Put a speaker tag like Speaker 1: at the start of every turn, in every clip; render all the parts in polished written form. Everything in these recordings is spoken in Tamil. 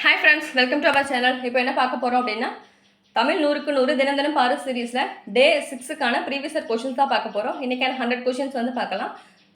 Speaker 1: Hi friends, welcome to our channel. இப்போ என்ன பார்க்க போகிறோம் அப்படின்னா, தமிழ் 100க்கு 100 தினம் தினம் பாரு சீரீஸில் டே 6க்கான ப்ரீவியஸ் கொஷின்ஸ் தான் பார்க்க போகிறோம். இன்றைக்கான 100 கொஷின்ஸ் வந்து பார்க்கலாம்.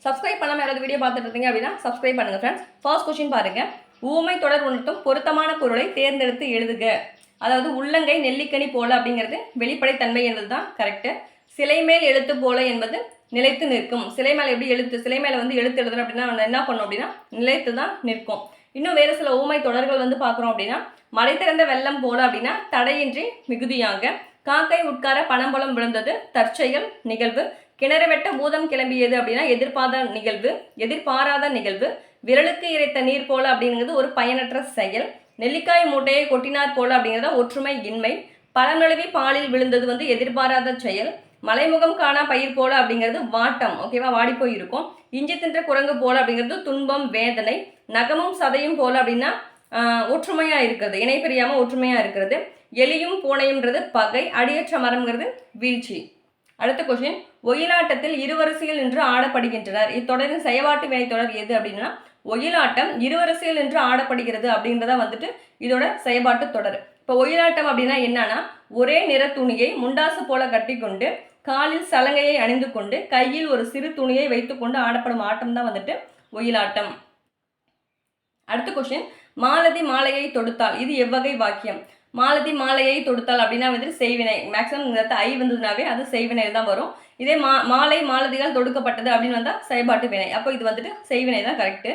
Speaker 1: சப்ஸ்கிரைப் பண்ணாமல் யாராவது வீடியோ பார்த்துட்டு இருந்தீங்க அப்படின்னா சப்ஸ்கிரைப் பண்ணுங்கள் ஃப்ரெண்ட்ஸ். ஃபர்ஸ்ட் கொஷின் பாருங்கள். ஊமை தொடர் உணர்த்தும் பொருத்தமான பொருளை தேர்ந்தெடுத்து எழுதுக. அதாவது உள்ளங்கை நெல்லிக்கனி போல அப்படிங்கிறது வெளிப்படைத்தன்மை என்பது தான் கரெக்டு. சிலை மேல் எழுத்து போல என்பது நிலைத்து நிற்கும். சிலை மேலே எப்படி எழுத்து, சிலை மேலே வந்து எழுத்து எழுதுறோம் அப்படின்னா என்ன பண்ணோம் அப்படின்னா நிலைத்து தான் நிற்கும். இன்னும் வேறு சில ஊமை தொடர்கள் வந்து பார்க்குறோம் அப்படின்னா, மழை திறந்த வெள்ளம் போல அப்படின்னா தடையின்றி மிகுதியாக, காக்கை உட்கார பணம்பழம் விழுந்தது தற்செயல் நிகழ்வு, கிணறு வெட்ட பூதம் கிளம்பியது அப்படின்னா எதிர்பாராத நிகழ்வு, விரலுக்கு இறைத்த நீர் போல அப்படிங்கிறது ஒரு பயனற்ற செயல், நெல்லிக்காய் மூட்டையை கொட்டினார் போல அப்படிங்கிறத ஒற்றுமை இன்மை, பழநழுவி பாலில் விழுந்தது வந்து எதிர்பாராத செயல், மலைமுகம் காணா பயிர் போல அப்படிங்கிறது வாட்டம், ஓகேவா, வாடி போய் இருக்கும், இஞ்சி தின்ற குரங்கு போல அப்படிங்கிறது துன்பம் வேதனை, நகமும் சதையும் போல அப்படின்னா ஒற்றுமையாக இருக்கிறது, இணை பிரியாமல் ஒற்றுமையாக இருக்கிறது, எலியும் பூனையும்ன்றது பகை, அடியற்ற மரம்ங்கிறது வீழ்ச்சி. அடுத்த கொஸ்டின், ஒயிலாட்டத்தில் இருவரிசையில் நின்று ஆடப்படுகின்றனர். இத்தொடரின் செயவாட்டு வினை தொடர் எது அப்படின்னா ஒயிலாட்டம் இருவரிசையில் நின்று ஆடப்படுகிறது அப்படின்றத வந்துட்டு இதோட செயல்பாட்டு தொடர். இப்போ ஒயிலாட்டம் அப்படின்னா என்னன்னா, ஒரே நிற துணியை முண்டாசு போல கட்டி கொண்டு காலில் சலங்கையை அணிந்து கொண்டு கையில் ஒரு சிறு துணியை வைத்துக்கொண்டு ஆடப்படும் ஆட்டம் தான் வந்துட்டு ஒயிலாட்டம். அடுத்த கொஸ்டின், மாலதி மாலையை தொடுத்தால் இது எவ்வகை வாக்கியம்? மாலதி மாலையை தொடுத்தால் அப்படின்னா வந்துட்டு செய்வினை. மேக்ஸிமம் இந்த ஐ வந்ததுனாவே அது செய்வினையில் தான் வரும். இதே மாலை மாலதிகள் தொடுக்கப்பட்டது அப்படின்னு வந்தால் செயல்பாட்டு வினை. அப்போ இது வந்துட்டு செய்வினை தான் கரெக்டு.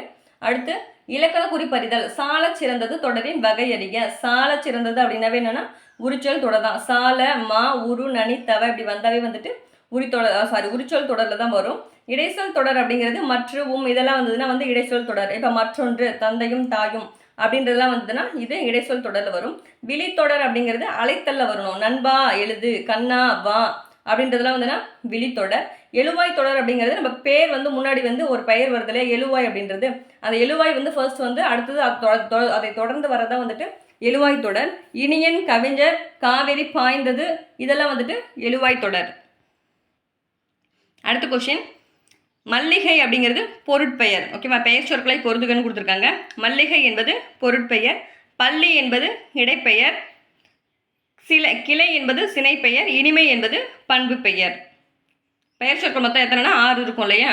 Speaker 1: அடுத்து, இலக்கண குறிப்பறிதல். சால சிறந்தது தொடரின் வகை அறிக. சால சிறந்தது அப்படின்னாவே என்னன்னா உரிச்சொல் தொடர் தான். சால மா உரு நனி தவ இப்படி வந்தாவே வந்துட்டு உரிச்சொல் தொடரில் தான் வரும். இடைச்சொல் தொடர் அப்படிங்கிறது மற்றும் இதெல்லாம் வந்ததுன்னா வந்து இடைச்சொல் தொடர். இப்போ மற்றொன்று தந்தையும் தாயும் அப்படின்றதுலாம் வந்ததுன்னா இது இடைச்சொல் தொடரில் வரும். விழித்தொடர் அப்படிங்கிறது அழைத்தல்ல வரணும். நண்பா எழுது, கண்ணா வா அப்படின்றதுலாம் வந்துன்னா விழித்தொடர். எழுவாய் தொடர் அப்படிங்கிறது நம்ம பேர் வந்து முன்னாடி வந்து ஒரு பெயர் வருது இல்லையா, எழுவாய் அப்படின்றது. அந்த எழுவாய் வந்து ஃபர்ஸ்ட் வந்து அடுத்தது அதை தொடர்ந்து வரதான் வந்துட்டு எழுவாய் தொடர். இனியன் கவிஞர் காவிரி பாய்ந்தது இதெல்லாம் வந்துட்டு எழுவாய் தொடர். அடுத்த கொஸ்டின், மல்லிகை அப்படிங்கிறது பொருட்பெயர், ஓகேவா, பெயர் சொற்களை பொருந்துகன்னு கொடுத்துருக்காங்க. மல்லிகை என்பது பொருட்பெயர், பள்ளி என்பது இடைப்பெயர், கிளை என்பது சினைப்பெயர், இனிமை என்பது பண்பு பெயர். பெயர் சொற்கள் மொத்தம் எத்தனைனா 6 இருக்கும் இல்லையா.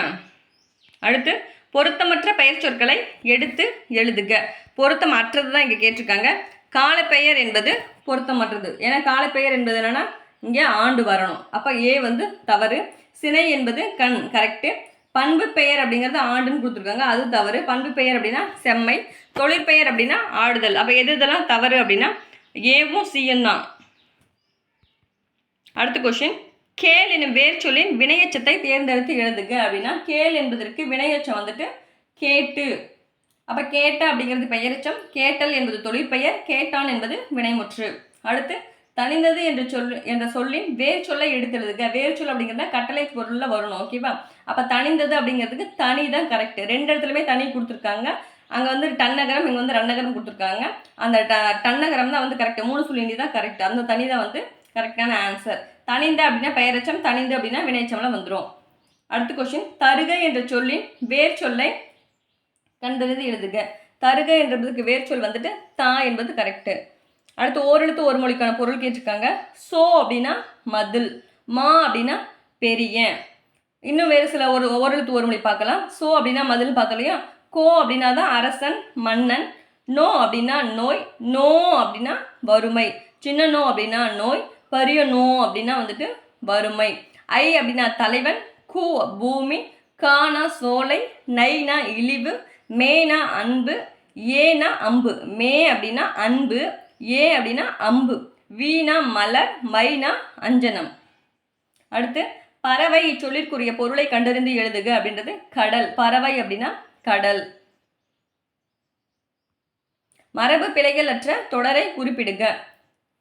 Speaker 1: அடுத்து, பொருத்தமற்ற பெயர் சொற்களை எடுத்து எழுதுக. பொருத்தம் அற்றது தான் இங்கே கேட்டிருக்காங்க. காலப்பெயர் என்பது பொருத்தமற்றது. ஏன்னா காலப்பெயர் என்பது என்னன்னா இங்கே ஆண்டு வரணும். அப்போ ஏ வந்து தவறு. சினை என்பது கண், கரெக்டு. பண்பு பெயர் அப்படிங்கிறது ஆண்டுன்னு கொடுத்துருக்காங்க, அது தவறு. பண்பு பெயர் அப்படின்னா செம்மை. தொழிற்பெயர் அப்படின்னா ஆடுதல். அப்போ எது இதெல்லாம் தவறு அப்படின்னா ஏவும் சியும் தான். அடுத்த கொஸ்டின், கேள் என்னும் வேர் சொல்லின் வினையச்சத்தை தேர்ந்தெடுத்து எழுதுக அப்படின்னா கேள் என்பதற்கு வினையச்சம் வந்துட்டு கேட்டு. அப்போ கேட்ட அப்படிங்கிறது பெயரச்சம், கேட்டல் என்பது தொழிற்பெயர், கேட்டான் என்பது வினைமுற்று. அடுத்து, தனிந்தது என்ற சொல்லின் வேர் சொல்லை எடுத்து எழுதுக. வேர் சொல் அப்படிங்கிறத கட்டளை பொருளில் வரணும், ஓகேவா. அப்போ தனிந்தது அப்படிங்கிறதுக்கு தனி தான் கரெக்டு. 2 இடத்துலையுமே தனி கொடுத்துருக்காங்க. அங்கே வந்து டன்னகரம், இங்கே வந்து ரன்னகரம் கொடுத்துருக்காங்க. அந்த டன்னகரம் தான் வந்து கரெக்டு. 3 சொல்லி தான் கரெக்டு. அந்த தனி தான் வந்து கரெக்டான ஆன்சர். தனிந்த அப்படின்னா பெயரச்சம், தனிந்து அப்படின்னா வினைச்சம்லாம் வந்துடும். அடுத்த கொஸ்டின், தருக என்ற சொல்லின் வேர் சொல்லை கண்டறிந்து எழுதுக. தருக என்றதுக்கு வேர் சொல் வந்துட்டு தா என்பது கரெக்டு. அடுத்து, ஓரெழுத்து ஒரு மொழிக்கான பொருள் கேட்டிருக்காங்க. சோ அப்படின்னா மதில், மா அப்படின்னா பெரிய. இன்னும் வேறு சில ஓரெழுத்து ஒரு மொழி பார்க்கலாம். சோ அப்படின்னா மதில் பார்த்தலையா. கோ அப்படின்னா தான் அரசன் மன்னன். நோ அப்படின்னா நோய். நோ அப்படின்னா வறுமை. சின்ன நோ அப்படின்னா நோய். பெரிய நோ அப்படின்னா வந்துட்டு வறுமை. ஐ அப்படின்னா தலைவன். கூ பூமி. கானா சோலை. நைனா இழிவு. மேனா அன்பு. ஏனா அம்பு. மே அப்படின்னா அன்பு. ஏ அப்படின்னா அம்பு. வீணா மலர். மைனா அஞ்சனம். அடுத்து, பறவை இச்சொல்லிற்குரிய பொருளை கண்டறிந்து எழுதுக அப்படின்றது கடல். பறவை அப்படின்னா கடல். மரபு பிழைகள் அற்ற தொடரை குறிப்பிடுக.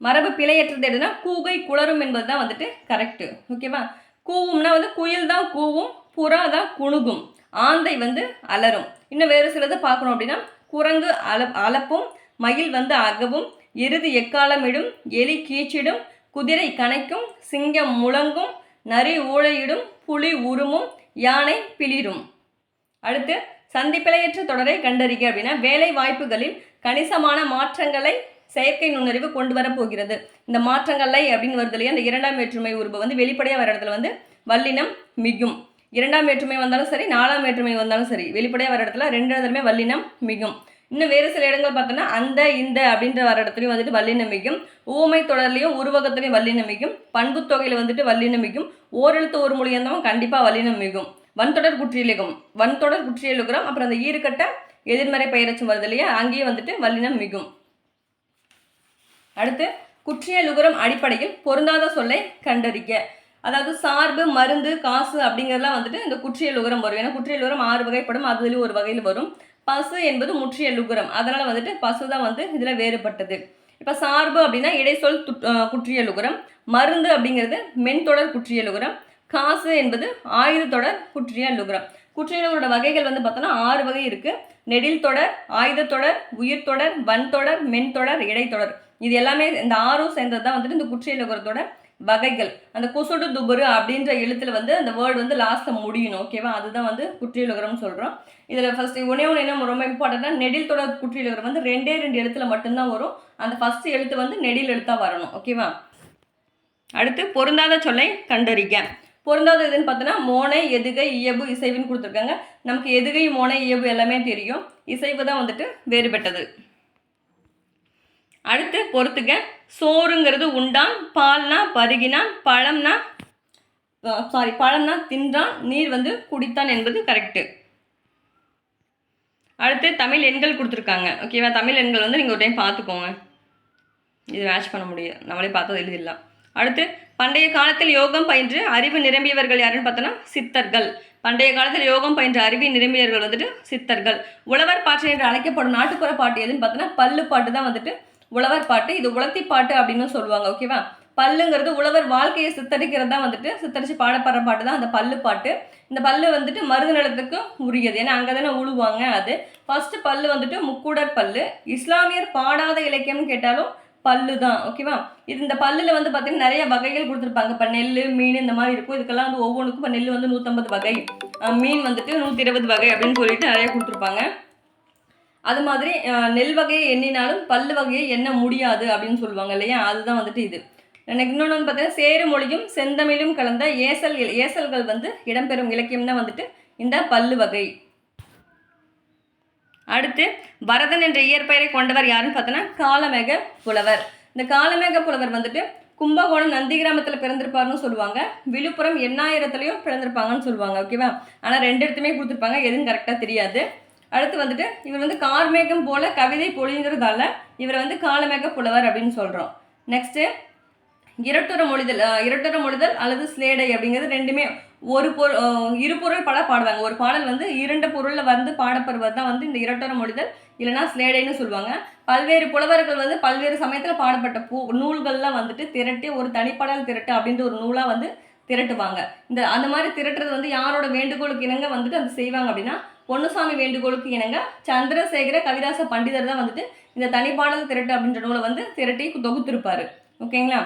Speaker 1: மரபு பிழையற்றது எதுனா கூகை குளரும் என்பது தான் வந்துட்டு கரெக்டு, ஓகேவா. கூவும்னா வந்து குயில் தான் கூவும், புறா தான் குணுகும், ஆந்தை வந்து அலரும். இன்னும் வேறு சிலது பார்க்கணும் அப்படின்னா குரங்கு அலப்பும், மயில் வந்து அகவும், எருது எக்காலமிடும், எலி கீச்சிடும், குதிரை கனைக்கும், சிங்கம் முழங்கும், நரி ஊழையிடும், புலி உருமும், யானை பிளிரும். அடுத்து, சந்திப்பிழையற்ற தொடரை கண்டறிக அப்படின்னா வேலை வாய்ப்புகளில் கணிசமான மாற்றங்களை செயற்கை நுண்ணறிவு கொண்டு வர போகிறது. இந்த மாற்றங்களை அப்படின்னு வருது இல்லையா, இந்த இரண்டாம் வேற்றுமை உருவம் வந்து வெளிப்படையாக வர இடத்துல வந்து வல்லினம் மிகும். இரண்டாம் வேற்றுமை வந்தாலும் சரி, நாலாம் வேற்றுமை வந்தாலும் சரி, வெளிப்படையாக வர இடத்துல ரெண்டு இடத்துலையுமே வல்லினம் மிகும். இன்னும் வேறு சில இடங்கள் பார்த்தோன்னா அந்த இந்த அப்படின்ற வர இடத்துலையும் வந்துட்டு வல்லினம் மிகும். ஊமை தொடர்லையும் உருவகத்துலையும் வல்லினம் மிகும். பண்பு தொகையில் வந்துட்டு வல்லினம் மிகும். ஓரெழுத்து ஒரு மொழி இருந்தவன் கண்டிப்பாக வல்லினம் மிகும். வன்தொடர் குற்றியலுகரம் அப்புறம் அந்த ஈறுகட்ட எதிர்மறை பெயரச்சும் வருது இல்லையா, அங்கேயும் வந்துட்டு வல்லினம் மிகும். அடுத்து குற்றியலுகரம் அடிப்படையில் பொருந்தாத சொல்லை கண்டறிக்க. அதாவது சார்பு, மருந்து, காசு அப்படிங்கிறதுலாம் வந்துட்டு இந்த குற்றியலுகரம் வரும். ஏன்னா குற்றியலுகரம் 6 வகைப்படும், அதுலேயும் ஒரு வகையில் வரும். பசு என்பது முற்றியலுகரம், அதனால் வந்துட்டு பசு தான் வந்து இதில் வேறுபட்டது. இப்போ சார்பு அப்படின்னா இடைச்சொல் குற்றியலுகரம், மருந்து அப்படிங்கிறது மென்தொடர் குற்றியலுகரம், காசு என்பது ஆயுத தொடர் குற்றியலுகரம். குற்றியலுகரோட வகைகள் வந்து பார்த்தோன்னா 6 வகை இருக்குது. நெடில் தொடர், ஆயுத தொடர், உயிர் தொடர், வன்தொடர், மென்தொடர், இடைத்தொடர். இது எல்லாமே இந்த 6ம் சேர்ந்தது தான் வந்துட்டு இந்த குற்றியலுகரத்தோட வகைகள். அந்த குசுடு துபுரு அப்படின்ற எழுத்துல வந்து அந்த வேர்டு வந்து லாஸ்ட்டில் முடியணும். ஓகேவா, அதுதான் வந்து குற்றியலுகரம்னு சொல்கிறோம். இதில் ஃபஸ்ட்டு ஒன்று என்ன ரொம்ப இம்பார்ட்டண்ட்டாக, நெடில் தொடர் குற்றியலுகரம் வந்து 2 எழுத்துல மட்டும்தான் வரும். அந்த ஃபஸ்ட்டு எழுத்து வந்து நெடில் எழுத்தாக வரணும். ஓகேவா. அடுத்து பொருந்தாத சொல்லை கண்டறிக. பொருந்தாத எதுன்னு பார்த்தோன்னா மோனை, எதுகை, இயல்பு, இசைவுன்னு கொடுத்துருக்காங்க. நமக்கு எதுகை, மோனை, இயல்பு எல்லாமே தெரியும். இசைவு தான் வந்துட்டு வேறுபட்டது. அடுத்து பொறுத்துக்க. சோறுங்கிறது உண்டான், பால்னா பருகினான், பழம்னா தின்றான், நீர் வந்து குடித்தான் என்பது கரெக்டு. அடுத்து தமிழ் எண்கள் கொடுத்துருக்காங்க. ஓகேவா, தமிழ் எண்கள் வந்து நீங்கள் ஒரு டைம் பார்த்துக்கோங்க, இது மேட்ச் பண்ண முடியும், நம்மளே பார்த்தது எழுதிடலாம். அடுத்து பண்டைய காலத்தில் யோகம் பயின்று அறிவு நிரம்பியவர்கள் யாருன்னு பார்த்தோன்னா சித்தர்கள். பண்டைய காலத்தில் யோகம் பயின்ற அறிவு நிரம்பியவர்கள் வந்துட்டு சித்தர்கள். உழவர் பாட்டு என்று அழைக்கப்படும் நாட்டுப்புற பாட்டு எதுன்னு பார்த்தோன்னா பல்லு பாட்டு தான் வந்துட்டு உழவர் பாட்டு. இது உலர்த்தி பாட்டு அப்படின்னு சொல்லுவாங்க. ஓகேவா, பல்லுங்கிறது உழவர் வாழ்க்கையை சித்தரிக்கிறது தான் வந்துட்டு சித்தரித்து பாடப்படுற பாட்டு தான் அந்த பல்லு பாட்டு. இந்த பல்லு வந்துட்டு மருது நிலத்துக்கு உரியது, ஏன்னா அங்கே தானே உழுவாங்க. அது ஃபஸ்ட்டு பல்லு வந்துட்டு முக்கூடர் பல்லு. இஸ்லாமியர் பாடாத இலக்கியம்னு கேட்டாலும் பல்லு தான். ஓகேவா, இது இந்த பல்லில் வந்து பார்த்தீங்கன்னா நிறைய வகைகள் கொடுத்துருப்பாங்க. இப்போ நெல், மீன் இந்த மாதிரி இருக்கும். இதுக்கெல்லாம் வந்து ஒவ்வொன்றுக்கும் இப்போ நெல் வந்து 150 வகை, மீன் வந்துட்டு 120 வகை அப்படின்னு சொல்லிட்டு நிறைய கொடுத்துருப்பாங்க. அது மாதிரி நெல் வகையை எண்ணினாலும் பல்லு வகையை எண்ண முடியாது அப்படின்னு சொல்லுவாங்க இல்லையா, அதுதான் வந்துட்டு இது. எனக்கு இன்னொன்று வந்து பார்த்தீங்கன்னா சேரு மொழியும் செந்தமிழும் கலந்த ஏசல்கள் வந்து இடம்பெறும் இலக்கியம் தான் வந்துட்டு இந்த பல்லு வகை. அடுத்து பரதன் என்ற இயற்பெயரை கொண்டவர் யாருன்னு பார்த்தோன்னா காலமேக புலவர். இந்த காலமேக புலவர் வந்துட்டு கும்பகோணம் நந்தி கிராமத்தில் பிறந்திருப்பாருன்னு சொல்லுவாங்க. விழுப்புரம் எண்ணாயிரத்துலையும் பிறந்திருப்பாங்கன்னு சொல்லுவாங்க. ஓகேவா, ஆனால் 2 இடத்துமே கொடுத்துருப்பாங்க, எதுவும் கரெக்டாக தெரியாது. அடுத்து வந்துட்டு இவர் வந்து கார்மேகம் போல கவிதை பொழிங்கிறதால இவர் வந்து காலமேக புலவர் அப்படின்னு சொல்கிறோம். நெக்ஸ்ட்டு இரட்டுற மொழிதல் அல்லது ஸ்லேடை அப்படிங்கிறது ரெண்டுமே இரு பொருள் பாடுவாங்க. ஒரு பாடல் வந்து 2 பொருளில் வந்து பாடப்படுவது தான் வந்து இந்த இரட்டுற மொழிதல் இல்லைனா ஸ்லேடைன்னு சொல்லுவாங்க. பல்வேறு புலவர்கள் வந்து பல்வேறு சமயத்தில் பாடப்பட்ட நூல்கள்லாம் வந்துட்டு திரட்டி ஒரு தனிப்பாடல் திரட்டு அப்படின்ற ஒரு நூலாக வந்து திரட்டுவாங்க. அந்த மாதிரி திரட்டுறது வந்து யாரோட வேண்டுகோளுக்கு இணங்க வந்துட்டு அது செய்வாங்க அப்படின்னா பொன்னுசாமி வேண்டுகோளுக்கு இணங்க சந்திரசேகர கவிதாச பண்டிதர் தான் வந்துட்டு இந்த தனிப்பாடல் திரட்டு அப்படின்ற நூலை வந்து திரட்டி தொகுத்திருப்பார். ஓகேங்களா,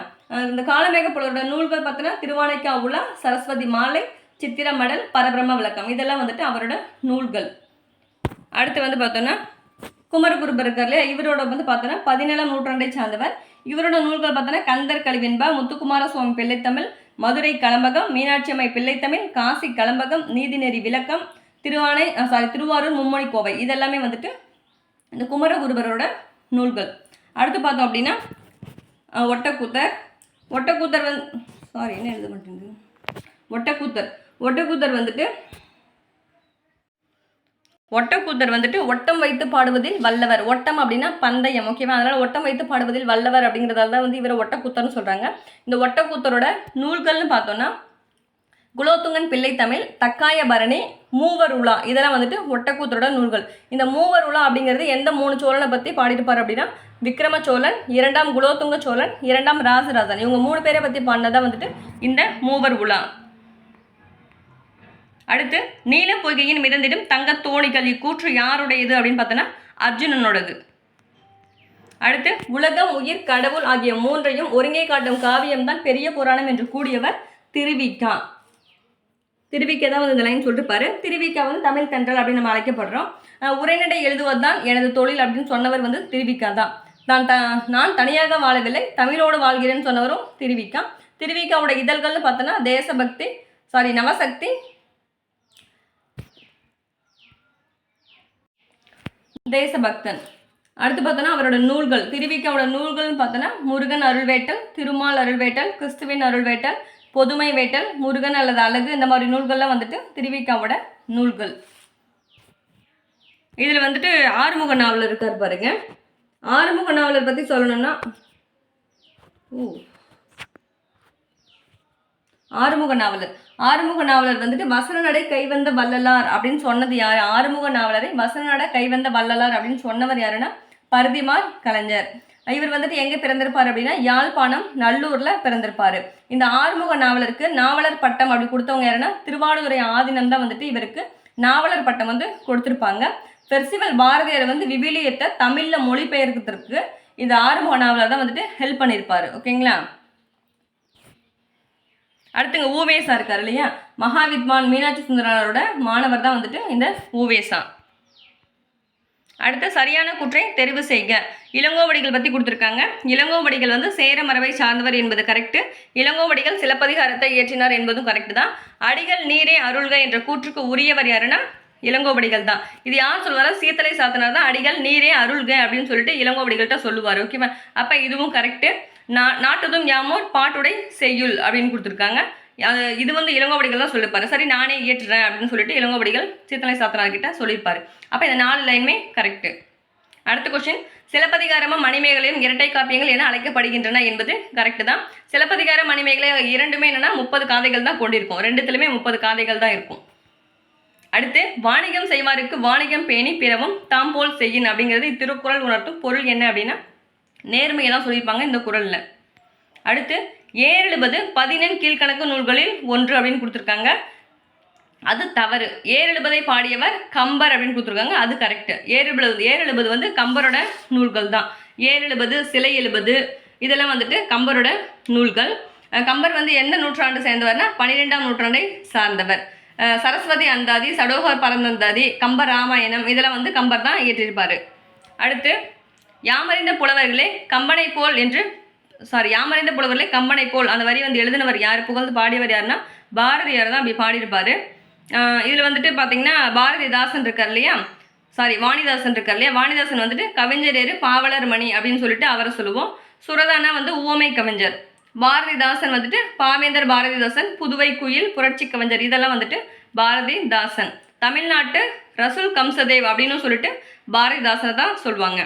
Speaker 1: இந்த காலமேக புலவரோட நூல்கள் பார்த்தோன்னா திருவானைக்கா உலா, சரஸ்வதி மாலை, சித்திரமடல், பரபிரம்ம விளக்கம் இதெல்லாம் வந்துட்டு அவரோட நூல்கள். அடுத்து வந்து பார்த்தோன்னா குமரகுருபர் இருக்கார் இல்லையா, இவரோட வந்து பார்த்தோன்னா 17ஆம் நூற்றாண்டை சார்ந்தவர். இவரோட நூல்கள் பார்த்தோன்னா கந்தர் கலிவெண்பா, முத்துக்குமார சுவாமி பிள்ளைத்தமிழ், மதுரை கலம்பகம், மீனாட்சி அம்மை பிள்ளைத்தமிழ், காசி கலம்பகம், நீதிநெறி விளக்கம், திருவாரூர் மும்மொழி கோவை இதெல்லாமே வந்துட்டு இந்த குமரகுருபரோட நூல்கள். அடுத்து பார்த்தோம் அப்படின்னா ஒட்டக்கூத்தர் வந்துட்டு ஒட்டம் வைத்து பாடுவதில் வல்லவர். ஒட்டம் அப்படின்னா பந்தயம். ஓகேவா, அதனால் ஒட்டம் வைத்து பாடுவதில் வல்லவர் அப்படிங்கிறதால தான் வந்து இவரை ஒட்டக்கூத்தர்னு சொல்கிறாங்க. இந்த ஒட்டக்கூத்தரோட நூல்கள்னு பார்த்தோன்னா குலோத்துங்கன் பிள்ளைத்தமிழ், தக்காய பரணி, மூவர் உலா இதெல்லாம் வந்துட்டு ஒட்டக்கூத்தரோட நூல்கள். இந்த மூவர் உலா அப்படிங்கிறது எந்த 3 சோழனை பற்றி பாடியிருப்பார் அப்படின்னா விக்ரம சோழன், 2ஆம் குலோத்துங்க சோழன், 2ஆம் ராசராசன், இவங்க 3 பேரை பற்றி பாடினதான் வந்துட்டு இந்த மூவர் உலா. அடுத்து நீல பொய்கையின் மிதந்திடும் தங்க தோணிகள் இக்கூற்று யாருடையது அப்படின்னு பார்த்தோன்னா அர்ஜுனனோடது. அடுத்து உலகம், உயிர், கடவுள் ஆகிய 3ஐயும் ஒருங்கே காட்டும் காவியம்தான் பெரிய புராணம் என்று கூடியவர் திருவிக்கா. திருவிக்கா தான் வந்து இந்த லைன் சொல்லிருப்பாரு. திருவிக்கா வந்து தமிழ் தென்றல் அப்படின்னு நம்ம அழைக்கப்படுறோம். உரைநடை எழுதுவது தான் எனது தொழில் அப்படின்னு சொன்னவர் வந்து திருவிக்கா தான். நான் தனியாக வாழவில்லை, தமிழோடு வாழ்கிறேன்னு சொன்னவரும் திருவிக்கா. திருவிக்காவோட இதழ்கள்னு பார்த்தோன்னா தேசபக்தி, நவசக்தி, தேசபக்தன். அடுத்து பார்த்தோன்னா அவரோட நூல்கள், திருவிக்காவோட நூல்கள்னு பார்த்தோன்னா முருகன் அருள்வேட்டல், திருமால் அருள்வேட்டல், கிறிஸ்துவின் அருள்வேட்டல், பொதுமை வேட்டல், முருகன் அல்லது அழகு, இந்த மாதிரி நூல்கள்லாம் வந்துட்டு திருவிக்காவோட நூல்கள். இதில் வந்துட்டு ஆறுமுக நாவலர் இருக்கார் பாருங்க. ஆறுமுக நாவலர் பற்றி சொல்லணும்னா ஆறுமுக நாவலர் வந்துட்டு வசனநடை கைவந்த வள்ளலார் அப்படின்னு சொன்னது யார்? ஆறுமுக நாவலரை வசனநடை கைவந்த வள்ளலார் அப்படின்னு சொன்னவர் யாருன்னா பரிதிமாற் கலைஞர். இவர் வந்துட்டு எங்கே பிறந்திருப்பார் அப்படின்னா யாழ்ப்பாணம் நல்லூரில் பிறந்திருப்பார். இந்த ஆறுமுக நாவலருக்கு நாவலர் பட்டம் அப்படி கொடுத்தவங்க யாருன்னா திருவாடுதுறை ஆதீனம் தான் வந்துட்டு இவருக்கு நாவலர் பட்டம் வந்து கொடுத்துருப்பாங்க. பெர்சிவல் பாரதியார் வந்து விவிலியத்தை தமிழில் மொழிபெயர்க்கிறதுக்கு இந்த ஆறுமுக நாவலர் தான் வந்துட்டு ஹெல்ப் பண்ணியிருப்பார். ஓகேங்களா? அடுத்துங்க ஊவேசா இருக்கார் இல்லையா, மகாவித்வான் மீனாட்சி சுந்தரனாரோட மாணவர் தான் வந்துட்டு இந்த ஊவேசா. அடுத்து சரியான கூற்றை தெரிவு செய்க. இளங்கோவடிகள் பற்றி கொடுத்துருக்காங்க. இளங்கோவடிகள் வந்து சேர மரபை சார்ந்தவர் என்பது கரெக்டு. இளங்கோவடிகள் சிலப்பதிகாரத்தை இயற்றினார் என்பதும் கரெக்டு தான். அடிகள் நீரே அருள்க என்ற கூற்றுக்கு உரியவர் யாருன்னா இளங்கோவடிகள் தான். இது யார் சொல்லுவாரா? சீத்தலை சாத்தனார் தான் அடிகள் நீரே அருள்க அப்படின்னு சொல்லிட்டு இளங்கோவடிகள்கிட்ட சொல்லுவார். ஓகேவா? அப்போ இதுவும் கரெக்டு. நாட்டுதும் யாமோர் பாட்டுடை செய்யுள் அப்படின்னு கொடுத்துருக்காங்க. இது வந்து இளங்கோவடிகள் தான் சொல்லியிருப்பாரு. சரி நானே இயற்றுறேன் அப்படின்னு சொல்லிட்டு இளங்கோவடிகள் சீத்தலை சாத்தனார்கிட்ட சொல்லியிருப்பாரு. அப்போ இந்த 4 லைனுமே கரெக்டு. அடுத்த கொஸ்டின், சிலப்பதிகாரமும் மணிமேகலையும் இரட்டை காப்பியங்கள் என அழைக்கப்படுகின்றன என்பது கரெக்டு தான். சிலப்பதிகாரம் மணிமேகலை இரண்டுமே என்னன்னா 30 காதைகள் தான் கொண்டிருக்கும். ரெண்டுத்துலையுமே 30 காதைகள் தான் இருக்கும். அடுத்து, வாணிகம் செய்வாருக்கு வாணிகம் பேணி பிறவும் தாம் போல் செய்யின் அப்படிங்கிறது திருக்குறள் உணர்த்தும் பொருள் என்ன அப்படின்னா நேர்மையை தான் சொல்லியிருப்பாங்க இந்த குறளில். அடுத்து, ஏறெழுபது 14 கீழ்கணக்கு நூல்களில் ஒன்று அப்படின்னு கொடுத்துருக்காங்க. அது தவறு. ஏறெழுபதை பாடியவர் கம்பர் அப்படின்னு கொடுத்துருக்காங்க. அது கரெக்டு. ஏறெழுபது வந்து கம்பரோட நூல்கள் தான். ஏறெழுபது, சிலை எழுபது இதெல்லாம் வந்துட்டு கம்பரோட நூல்கள். கம்பர் வந்து எந்த நூற்றாண்டு சேர்ந்தவர்னா 12ஆம் நூற்றாண்டை சார்ந்தவர். சரஸ்வதி அந்தாதி, சடோகர் பரந்தந்தாதி, கம்ப ராமாயணம் இதெல்லாம் வந்து கம்பர் தான் இயற்றியிருப்பார். அடுத்து, யாமறிந்த புலவர்களே கம்பனை போல் யாமறிந்த புலவர்களே கம்பனை போல் அந்த வரி வந்து எழுதினவர் யார், புகழ்ந்து பாடியவர் யாருன்னா பாரதியார் தான் அப்படி பாடியிருப்பார். இதில் வந்துட்டு பார்த்தீங்கன்னா பாரதிதாசன் இருக்கார் இல்லையா, வாணிதாசன் இருக்கார் இல்லையா, வாணிதாசன் வந்துட்டு கவிஞரேறு பாவலர் மணி அப்படின்னு சொல்லிட்டு அவரை சொல்லுவோம். சுரதானா வந்து உவமை கவிஞர். பாரதிதாசன் வந்துட்டு பாவேந்தர் பாரதிதாசன், புதுவை குயில், புரட்சி கவிஞர் இதெல்லாம் வந்துட்டு பாரதிதாசன். தமிழ்நாட்டு ரசூல் கம்சதேவ் அப்படின்னு சொல்லிட்டு பாரதிதாசனை தான் சொல்லுவாங்க.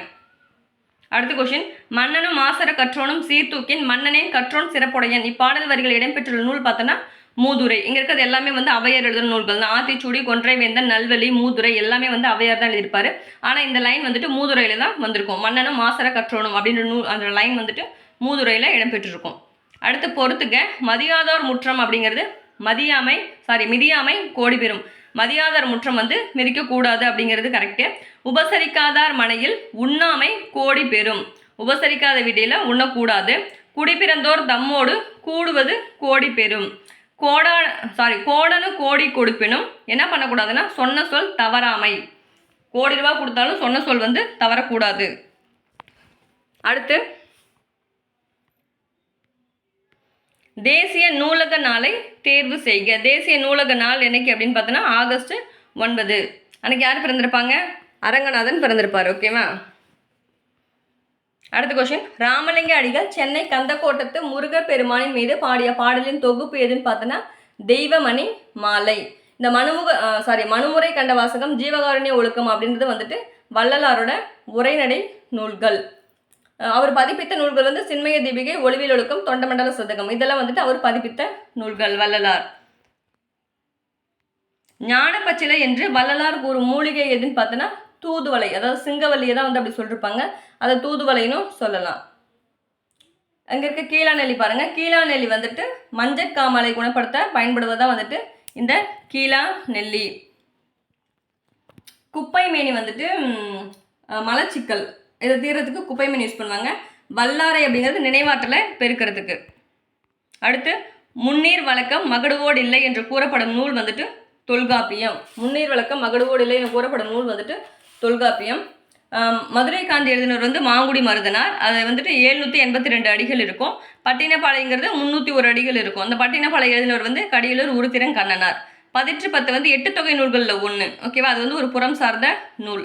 Speaker 1: அடுத்த கொஸ்டின், மன்னனும் மாசர கற்றோனும் சீர்தூக்கின் மன்னனேன் கற்றோன் சிறப்புடையன். இப்பாடல் வரிகள் இடம்பெற்றுள்ள நூல் பார்த்தோன்னா மூதுரை. இங்கே இருக்கிறது எல்லாமே வந்து அவையார் எழுதுன நூல்கள் தான். ஆத்திச்சூடி, கொன்றை வேந்தன், நல்வழி, மூதுரை எல்லாமே வந்து அவையார் தான் எழுதியிருப்பாரு. ஆனால் இந்த லைன் வந்துட்டு மூதுரையில் தான் வந்திருக்கும். மன்னனும் மாசர கற்றோனும் அப்படின்ற அந்த லைன் வந்துட்டு மூதுரையில் இடம்பெற்றிருக்கும். அடுத்து பொறுத்துக. மதியாதோர் முற்றம் அப்படிங்கிறது மிதியாமை கோடி பெறும். மதியாதார் முற்றம் வந்து மிதிக்கக்கூடாது அப்படிங்கிறது கரெக்டு. உபசரிக்காதார் மனையில் உண்ணாமை கோடி பெறும். உபசரிக்காத வீட்டில் உண்ணக்கூடாது. குடிப்பிறந்தோர் தம்மோடு கூடுவது கோடி பெறும். கோடனு கோடி கொடுப்பினும் என்ன பண்ணக்கூடாதுன்னா சொன்ன சொல் தவறாமை. கோடி ரூபா கொடுத்தாலும் சொன்ன சொல் வந்து தவறக்கூடாது. அடுத்து, தேசிய நூலக நாளை தேர்வு செய்க. தேசிய நூலக நாள் என்னைக்கு அப்படின்னு பார்த்தோன்னா ஆகஸ்ட் 9. அன்னைக்கு யார் பிறந்திருப்பாங்க? அரங்கநாதன் பிறந்திருப்பார். ஓகேவா? அடுத்த கொஸ்டின், ராமலிங்க அடிகள் சென்னை கந்தக்கோட்டத்து முருகர் பெருமானின் மீது பாடிய பாடலின் தொகுப்பு எதுன்னு பார்த்தோன்னா தெய்வமணி மாலை. இந்த மனுமுறை கண்ட வாசகம், ஜீவகாருண்ய ஒழுக்கம் அப்படின்றது வந்துட்டு வள்ளலாரோட உரைநடை நூல்கள். அவர் பதிப்பித்த நூல்கள் வந்து சின்மய தீபிகை, ஒளிவில் ஒழுக்கம், தொண்டமண்டல சதகம் இதெல்லாம் வந்துட்டு அவர் பதிப்பித்த நூல்கள் வள்ளலார். ஞானப்பச்சிலை என்று வள்ளலார் கூறும் மூலிகை எதுன்னு பார்த்தோன்னா தூதுவளை, அதாவது சிங்கவல்லியை தான் வந்து அப்படி சொல்லியிருப்பாங்க. அதை தூதுவளைன்னு சொல்லலாம். அங்கே இருக்க கீழாநெல்லி பாருங்க. கீழாநெல்லி வந்துட்டு மஞ்சக்காமலை குணப்படுத்த பயன்படுவதாக வந்துட்டு இந்த கீழாநெல்லி. குப்பை மேனி வந்துட்டு மலச்சிக்கல் இதை தீர்றதுக்கு குப்பை மீன் யூஸ் பண்ணுவாங்க. வல்லாரை அப்படிங்கிறது நினைவாற்றலை பெருக்கிறதுக்கு. அடுத்து, முன்னீர் வழக்கம் மகடுவோடு இல்லை என்று கூறப்படும் நூல் வந்துட்டு தொல்காப்பியம். முன்னீர் வழக்கம் மகடுவோடு இல்லை என்று கூறப்படும் நூல் வந்துட்டு தொல்காப்பியம். மதுரை காந்தி எழுதினவர் வந்து மாங்குடி மருதனார். அது வந்துட்டு 782 அடிகள் இருக்கும். பட்டினப்பாளையங்கிறது 301 அடிகள் இருக்கும். அந்த பட்டினப்பாளையம் எழுதினவர் வந்து கடியலூர் உருத்திரன் கண்ணனார். 10 வந்து 8 தொகை நூல்களில் ஒன்று. ஓகேவா, அது வந்து ஒரு புறம் சார்ந்த நூல்.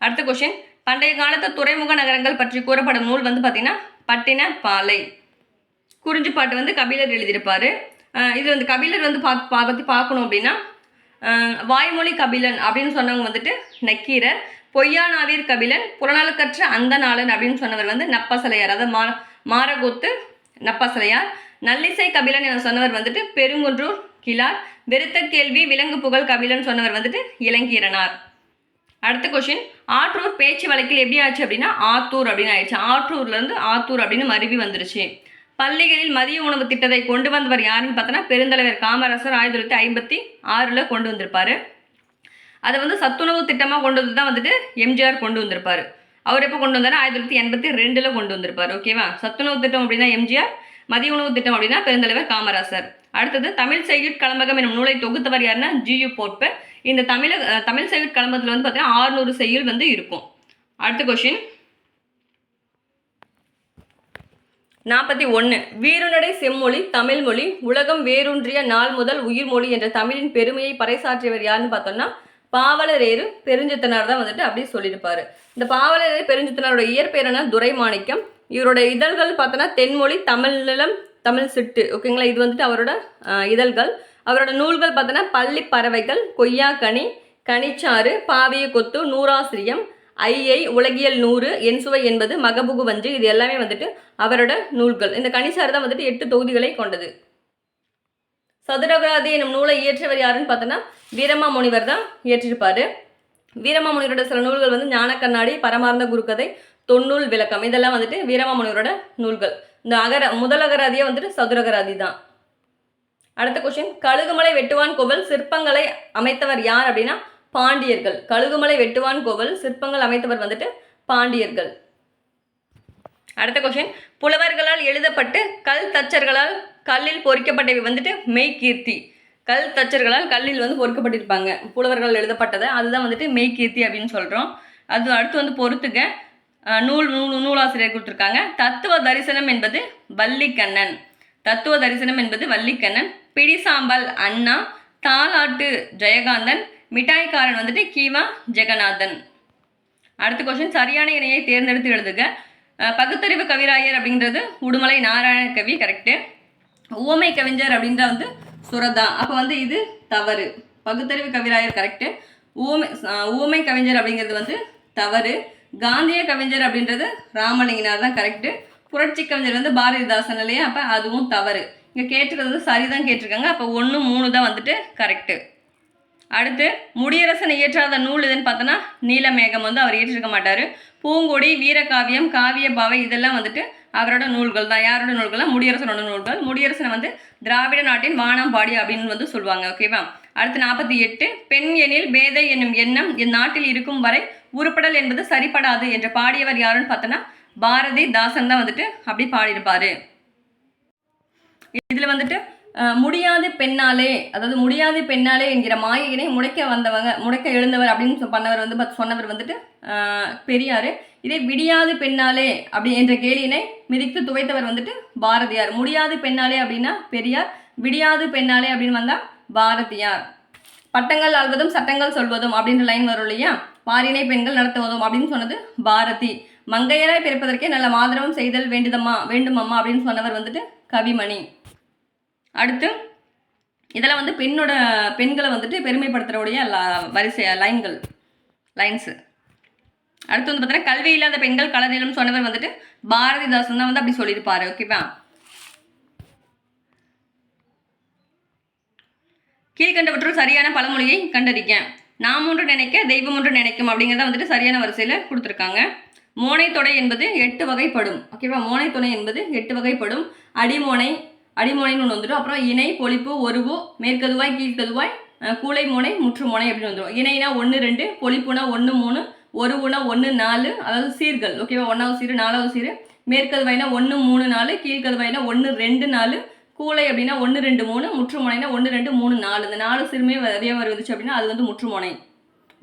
Speaker 1: அடுத்த கொஸ்டின், பண்டைய காலத்து துறைமுக நகரங்கள் பற்றி கூறப்படும் நூல் வந்து பார்த்தீங்கன்னா பட்டினப்பாலை. குறிஞ்சிப்பாட்டு வந்து கபிலர் எழுதியிருப்பார். இது வந்து கபிலர் வந்து பற்றி பார்க்கணும் அப்படின்னா வாய்மொழி கபிலன் அப்படின்னு சொன்னவங்க வந்துட்டு நக்கீரர். பொய்யானாவீர் கபிலன், புறநாளுக்கற்ற அந்த நாளன் அப்படின்னு சொன்னவர் வந்து நப்பசலையார், அதாவது மாரகோத்து நப்பசலையார். நல்லிசை கபிலன் என சொன்னவர் வந்துட்டு பெருங்குன்றூர் கிழார். வெறுத்த கேள்வி விலங்கு புகழ் கபிலன் சொன்னவர் வந்துட்டு இளங்கீரனார். அடுத்த கொஸ்டின், ஆற்றூர் பேச்சு வழக்கில் எப்படி ஆச்சு அப்படின்னா ஆத்தூர் அப்படின்னு ஆயிடுச்சு. ஆற்றூர்லேருந்து ஆத்தூர் அப்படின்னு மருவி வந்துருச்சு. பள்ளிகளில் மதிய உணவு திட்டத்தை கொண்டு வந்தவர் யாருன்னு பார்த்தோன்னா பெருந்தலைவர் காமராசர் 1956 கொண்டு வந்திருப்பார். அதை வந்து சத்துணவு திட்டமாக கொண்டு வந்து தான் வந்துட்டு எம்ஜிஆர் கொண்டு வந்திருப்பார். அவர் எப்போ கொண்டு வந்தார்? 1982 கொண்டு வந்திருப்பார். ஓகேவா, சத்துணவு திட்டம் அப்படின்னா எம்ஜிஆர், மதிய உணவு திட்டம் அப்படின்னா பெருந்தலைவர் காமராசர். அடுத்தது, தமிழ் செய்யுட் கலம்பகம் என்னும் நூலை தொகுத்தவர் யாருன்னா ஜியு போட்பு. இந்த தமிழ் செய்யுட் கலம்பகத்தில் வந்து பார்த்தீங்கன்னா 600 செய்யுள் வந்து இருக்கும். அடுத்த கொஸ்டின் 41, வீறுநடை செம்மொழி தமிழ்மொழி உலகம் வேரூன்றிய நாள் முதல் உயிர்மொழி என்ற தமிழின் பெருமையை பறைசாற்றியவர் யாருன்னு பார்த்தோம்னா பாவலரேறு பெருஞ்சித்தனார் தான் வந்துட்டு அப்படி சொல்லியிருப்பாரு. இந்த பாவலரேறு பெருஞ்சித்தனாரோட இயற்பெயரான துரைமாணிக்கம். இவரோட இதழ்கள் பார்த்தோன்னா தென்மொழி, தமிழ் நிலம், தமிழ் சிட்டு. ஓகேங்களா, இது வந்துட்டு அவரோட இதழ்கள். அவரோட நூல்கள் பார்த்தோன்னா பள்ளி பறவைகள், கொய்யாக்கனி, கனிச்சாறு, பாவிய கொத்து, நூறாசிரியம், ஐயை, உலகியல் 100, என் சுவை என்பது, மகபுகு வஞ்சு, இது எல்லாமே வந்துட்டு அவரோட நூல்கள். இந்த கனிச்சாறு தான் வந்துட்டு 8 தொகுதிகளை கொண்டது. சதுரகராதி என்னும் நூலை இயற்றவர் யாருன்னு பார்த்தோன்னா வீரமாமுனிவர் தான் இயற்றிருப்பாரு. வீரமாமுனிவரோட சில நூல்கள் வந்து ஞானக்கண்ணாடி, பரமார்ந்த குருக்கதை, தொன்னூல் விளக்கம், இதெல்லாம் வந்துட்டு வீரமாமுனிவரோட நூல்கள். இந்த முதல் அகராதியே வந்துட்டு சதுரகராதி தான். அடுத்த கொஸ்டின், கழுகுமலை வெட்டுவான் கோவில் சிற்பங்களை அமைத்தவர் யார் அப்படின்னா பாண்டியர்கள். கழுகுமலை வெட்டுவான் கோவில் சிற்பங்கள் அமைத்தவர் வந்துட்டு பாண்டியர்கள். அடுத்த கொஸ்டின், புலவர்களால் எழுதப்பட்டு கல் தச்சர்களால் கல்லில் பொறிக்கப்பட்டவை வந்துட்டு மெய்கீர்த்தி. கல் தச்சர்களால் கல்லில் வந்து பொறிக்கப்பட்டிருப்பாங்க, புலவர்கள் எழுதப்பட்டதை, அதுதான் வந்துட்டு மெய்கீர்த்தி அப்படின்னு சொல்கிறோம். அது அடுத்து வந்து பொறுத்துக்க நூலாசிரியர் கொடுத்துருக்காங்க. தத்துவ தரிசனம் என்பது வள்ளிக்கண்ணன். தத்துவ தரிசனம் என்பது வள்ளிக்கண்ணன். பிடிசாம்பல் அண்ணா, தாலாட்டு ஜெயகாந்தன், மிட்டாய்க்காரன் வந்துட்டு கீவா ஜெகநாதன். அடுத்த கொஸ்டின், சரியான இணையை தேர்ந்தெடுத்து எழுதுக. பகுத்தறிவு கவிராயர் அப்படின்றது உடுமலை நாராயண கவி, கரெக்டு. உவமை கவிஞர் அப்படின்ற வந்து சுரதா, அப்போ வந்து இது தவறு. பகுத்தறிவு கவிராயர் கரெக்டு. உவமை கவிஞர் அப்படிங்கிறது வந்து தவறு. காந்திய கவிஞர் அப்படின்றது ராமலிங்கனார் தான் கரெக்டு. புரட்சி கவிஞர் வந்து பாரதிதாசன் இல்லையா, அப்போ அதுவும் தவறு. இங்கே கேட்டிருக்கிறது வந்து சரிதான் கேட்டிருக்காங்க, அப்போ 1, 3 தான் வந்துட்டு கரெக்டு. அடுத்து, முடியரசன் இயற்றாத நூல் எதுன்னு பார்த்தோன்னா நீலமேகம் வந்து அவர் இயற்றிருக்க மாட்டார். பூங்கொடி, வீரகாவியம், காவிய பாவை, இதெல்லாம் வந்துட்டு அவரோட நூல்கள் தான். யாரோட நூல்கள்லாம்? முடியரசனோட நூல்கள். முடியரசனை வந்து திராவிட நாட்டின் வானம்பாடி அப்படின்னு வந்து சொல்லுவாங்க. ஓகேவா. அடுத்து 48, பெண் எனில் பேதை என்னும் எண்ணம் இந்நாட்டில் இருக்கும் வரை உருப்படல் என்பது சரிப்படாது என்று பாடியவர் யாருன்னு பார்த்தோன்னா பாரதிதாசன் தான் வந்துட்டு அப்படி பாடியிருப்பாரு. இதில் வந்துட்டு முடியாது பெண்ணாலே, அதாவது முடியாது பெண்ணாலே என்கிற மாயினை முடைக்க எழுந்தவர் அப்படின்னு பண்ணவர் வந்து சொன்னவர் வந்துட்டு பெரியார். இதே விடியாது பெண்ணாலே அப்படி என்ற கேலியினை மிதித்து துவைத்தவர் வந்துட்டு பாரதியார். முடியாது பெண்ணாலே அப்படின்னா பெரியார், விடியாது பெண்ணாலே அப்படின்னு வந்தால் பாரதியார். பட்டங்கள் ஆள்வதும் சட்டங்கள் சொல்வதும் அப்படின்ற லைன் வரும் இல்லையா, பாரினை பெண்கள் நடத்துவதும் அப்படின்னு சொன்னது பாரதி. மங்கையராய் பிறப்பதற்கே நல்ல மாதரவும் செய்தல் வேண்டுமம்மா அப்படின்னு சொன்னவர் வந்துட்டு கவிமணி. அடுத்து, இதெல்லாம் வந்து பெண்களை வந்துட்டு பெருமைப்படுத்துகிறவுடைய லைன்ஸு. அடுத்து வந்து பார்த்தீங்கன்னா கல்வி இல்லாத பெண்கள் கலரிலும் சொன்னவர் வந்துட்டு பாரதிதாசன் தான் வந்து அப்படி சொல்லியிருப்பாரு. ஓகேவா. கீழ்கண்டவற்றுள் சரியான பழமொழியை கண்டறிக்க. நாம் ஒன்று நினைக்க தெய்வம் ஒன்று நினைக்கும் அப்படிங்கிறத வந்துட்டு சரியான வரிசையில் கொடுத்துருக்காங்க. மோனைத்தொடை என்பது 8 வகைப்படும். ஓகேவா. மோனைத்துணை என்பது 8 வகைப்படும். அடிமோனைன்னு ஒன்று வந்துடும். அப்புறம் இணை, பொழிப்பு, ஒருவு, மேற்கதுவாய், கீழ்கதுவாய், கூளை மோனை, முற்று மோனை அப்படின்னு வந்துடும். இணைனா 1, 2, பொழிப்புனா 1, 3, ஒருவுனா 1, 4, அதாவது சீர்கள். ஓகேவா. 1வது சீரு, 4வது சீரு. மேற்கதுவாய்னா 1, 3, 4, கீழ்கதுவாய்னா 1, 2, 4, கூளை அப்படின்னா 1 2 3, முற்றுமுனைனா 1 2 3 4. இந்த 4 சிறுமே அதே மாதிரி வந்துச்சு அப்படின்னா அது வந்து முற்றுமுனை.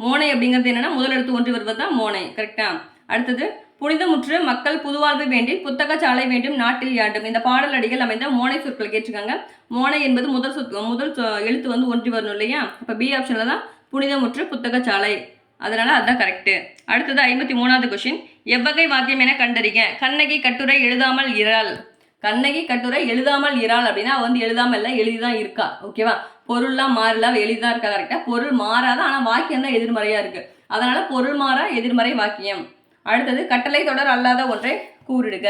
Speaker 1: மோனை அப்படிங்கிறது என்னன்னா முதல் எழுத்து ஒன்றி வருவது தான் மோனை. கரெக்டா? அடுத்தது புனிதமுற்று மக்கள் புதுவாழ்வு வேண்டி புத்தக சாலை வேண்டும் நாட்டில் யாண்டும். இந்த பாடல் அடிகள் அமைந்த மோனை சொற்கள் கேட்டிருக்காங்க. மோனை என்பது முதல் எழுத்து வந்து ஒன்றி வரணும் இல்லையா? அப்போ பி ஆப்ஷனில் தான் புனிதமுற்று புத்தக சாலை. அதனால அதுதான் கரெக்டு. அடுத்தது 53வது கொஸ்டின். எவ்வகை வாக்கியம் என கண்டறிக. கண்ணகி கட்டுரை எழுதாமல் இராள். கண்ணகி கட்டுரை எழுதாமல் இராள் அப்படின்னா வந்து எழுதாமல் இல்லை, எழுதிதான் இருக்கா. ஓகேவா? பொருள்லாம் மாறல, எழுதிதான் இருக்கா. கரெக்டா? பொருள் மாறாத, ஆனால் வாக்கியம் தான் எதிர்மறையா இருக்கு. அதனால பொருள் மாறா எதிர்மறை வாக்கியம். அடுத்தது கட்டளை தொடர் அல்லாத ஒன்றை கூறிடுக.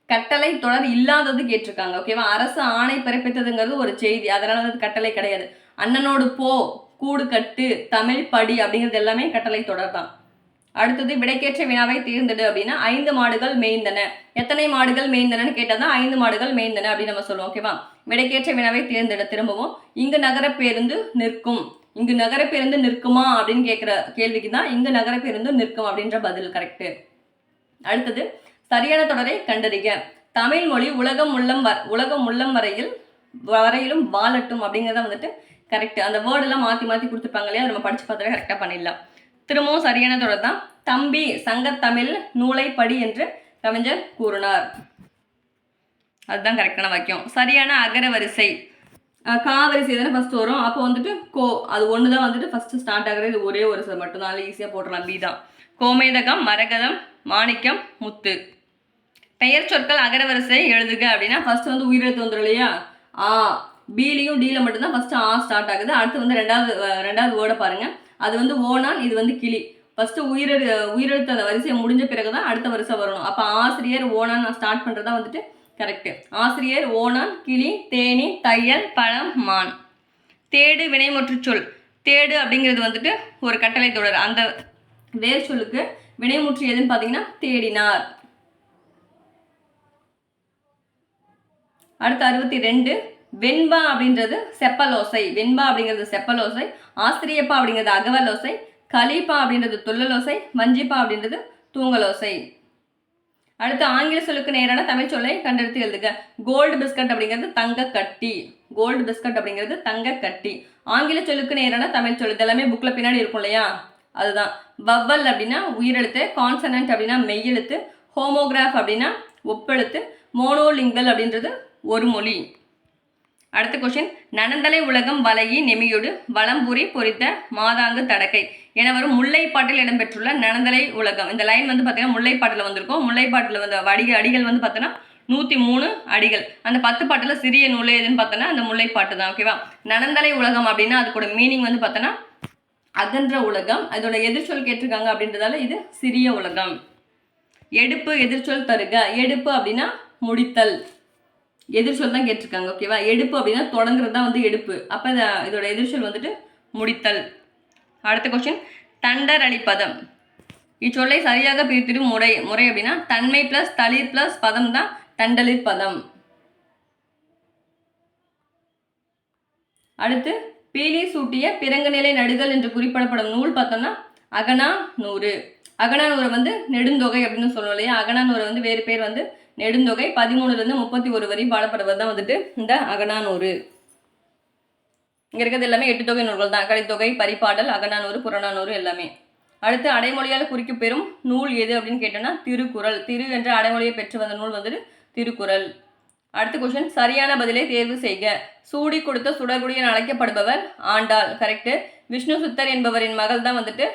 Speaker 1: கட்டளை தொடர் இல்லாதது கேட்டிருக்காங்க. ஓகேவா? அரசு ஆணை பிறப்பித்ததுங்கிறது ஒரு செய்தி, அதனால அது கட்டளை கிடையாது. அண்ணனோடு போ, கூடு கட்டு, தமிழ் படி அப்படிங்கிறது எல்லாமே கட்டளை தொடர் தான். அடுத்தது விடைக்கேற்ற வினாவை தேர்ந்தெடு அப்படின்னா 5 மாடுகள் மேய்ந்தன. எத்தனை மாடுகள் மேய்ந்தனன்னு கேட்டால் தான் 5 மாடுகள் மேய்ந்தன அப்படின்னு நம்ம சொல்லுவோம். ஓகேவா? விடைக்கேற்ற வினாவை தேர்ந்தெடு. திரும்பவும் இங்கு நகர பேருந்து நிற்கும். இங்கு நகர பேருந்து நிற்குமா அப்படின்னு கேட்குற கேள்விக்கு தான் இங்கு நகர பேருந்து நிற்கும் அப்படின்ற பதில் கரெக்டு. அடுத்தது சரியான தொடரை கண்டறிக. தமிழ் மொழி உலகம் உள்ளம் வரையிலும் வாழட்டும் அப்படிங்கிறத வந்துட்டு கரெக்டு. அந்த வேர்டெல்லாம் மாற்றி கொடுத்துருப்பாங்க இல்லையா? நம்ம படித்து பார்த்தாலே கரெக்டாக பண்ணிடலாம். திரும்பவும் சரியான தொடர் தான். தம்பி சங்கத்தமிழ் நூலை படி என்று கவிஞர் கூறினார். அதுதான் கரெக்டான வாக்கியம். சரியான அகர வரிசை. காவரிசை தானே ஃபர்ஸ்ட் வரும். அப்போ வந்துட்டு கோ, அது ஒன்று தான் வந்துட்டு ஃபர்ஸ்ட் ஸ்டார்ட் ஆகுறது. இது ஒரே ஒரு சில மட்டும்தான், ஈஸியாக போட்டுடலாம். பி தான். கோமேதகம், மரகதம், மாணிக்கம், முத்து. பெயர் சொற்கள் அகர வரிசை எழுதுக அப்படின்னா ஃபர்ஸ்ட் வந்து உயிரெழுத்து வந்துடும் இல்லையா? ஆ. பிலையும் டியில் மட்டும்தான் ஃபர்ஸ்ட் ஆ ஸ்டார்ட் ஆகுது. அடுத்து வந்து ரெண்டாவது வேர்டை பாருங்க. அது வந்து ஓனான், இது வந்து கிளி. ஃபர்ஸ்ட் உயிரெழுத்து அந்த வரிசையை முடிஞ்ச பிறகு தான் அடுத்த வரிசை வரணும். அப்போ ஆசிரியர் ஓனான் ஸ்டார்ட் பண்ணுறதா வந்துட்டு கரெக்டு. ஆசிரியர் ஓனான் கிளி தேனி தையல் பழம் மான். தேடு வினைமுற்று சொல். தேடு அப்படிங்கிறது வந்துட்டு ஒரு கட்டளை தொடர். அந்த வேர் சொல்லுக்கு வினைமுற்று எதுன்னு பார்த்தீங்கன்னா தேடினார். அடுத்து 62. வெண்பா அப்படின்றது செப்பலோசை. வெண்பா அப்படிங்கிறது செப்பலோசை. ஆசிரியப்பா அப்படிங்கிறது அகவலோசை. கலிப்பா அப்படின்றது துள்ளலோசை. வஞ்சிப்பா அப்படின்றது தூங்கலோசை. அடுத்து ஆங்கில சொல்லுக்கு நேரான தமிழ் சொல்லை கண்டெடுத்து எழுதுக. கோல்டு பிஸ்கட் அப்படிங்கிறது தங்க கட்டி. கோல்டு பிஸ்கட் அப்படிங்கிறது தங்க கட்டி. ஆங்கில சொல்லுக்கு நேரான தமிழ் சொல் இதெல்லாமே புக்கில் பின்னாடி இருக்கும் இல்லையா? அதுதான். வவ்வல் அப்படின்னா உயிரெழுத்து. கான்சனன்ட் அப்படின்னா மெய்யெழுத்து. ஹோமோகிராஃப் அப்படின்னா ஒப்பெழுத்து. மோனோலிங்கல் அப்படின்றது ஒரு மொழி. அடுத்த கொஸ்டின். நனந்தலை உலகம் வலையி நெமியோடு வளம்புரி பொறித்த மாதாங்கு தடக்கை என வரும் முல்லைப்பாட்டில் இடம்பெற்றுள்ள நனந்தலை உலகம். இந்த லைன் வந்து பார்த்தீங்கன்னா முல்லைப்பாட்டில் வந்திருக்கும். முல்லைப்பாட்டில் வந்து அடிகள் வந்து பார்த்தோன்னா 103 அடிகள். அந்த 10 பாட்டில் சிறிய நூல் எதுன்னு பார்த்தோன்னா அந்த முல்லைப்பாட்டு தான். ஓகேவா? நனந்தலை உலகம் அப்படின்னா அதுக்கூட மீனிங் வந்து பார்த்தோன்னா அகன்ற உலகம். அதோட எதிர்ச்சொல் கேட்டிருக்காங்க அப்படின்றதால இது சிறிய உலகம். எடுப்பு எதிர்ச்சொல் தருக. எடுப்பு அப்படின்னா முடித்தல். எதிர்ச்சொல் தான் கேட்டிருக்காங்க. ஓகேவா? எடுப்பு அப்படின்னா தொடங்குறது தான் வந்து எடுப்பு. அப்போ இதோட எதிர்ச்சொல் வந்துட்டு முடித்தல். அடுத்த கொஸ்டின். தண்டர் அளிப்பதம். இச்சொல்லை சரியாக பிரித்திடும் முறை அப்படின்னா தன்மை பிளஸ் தளிர் பிளஸ் பதம் தான் தண்டலிர் பதம். அடுத்து பீலி சூட்டிய பிறங்கு நிலை நடுகள் என்று குறிப்பிடப்படும் நூல் பார்த்தோம்னா அகநானூறு. அகநானூரை வந்து நெடுந்தொகை அப்படின்னு சொல்லுவோம் இல்லையா? அகநானூரை வந்து வேறு பேர் வந்து நெடுந்தொகை. 13 31 வரை பாடப்படுவது தான் வந்துட்டு இந்த அகநானூறு. இங்கே இருக்கிறது எல்லாமே 8 தொகை நூல்கள் தான். கலித்தொகை, பரிபாடல், அகநானூறு, புறநானூறு எல்லாமே. அடுத்து அடைமொழியால் குறிக்க பெறும் நூல் எது அப்படின்னு கேட்டோம்னா திருக்குறள். திரு என்ற அடைமொழியை பெற்று வந்த நூல் வந்துட்டு திருக்குறள். அடுத்த கொஸ்டின். சரியான பதிலை தேர்வு செய்க. சூடி கொடுத்த சுடர்குடி என அழைக்கப்படுபவர் ஆண்டாள். கரெக்டு. விஷ்ணு சுத்தர் என்பவரின் மகள் தான் வந்துட்டு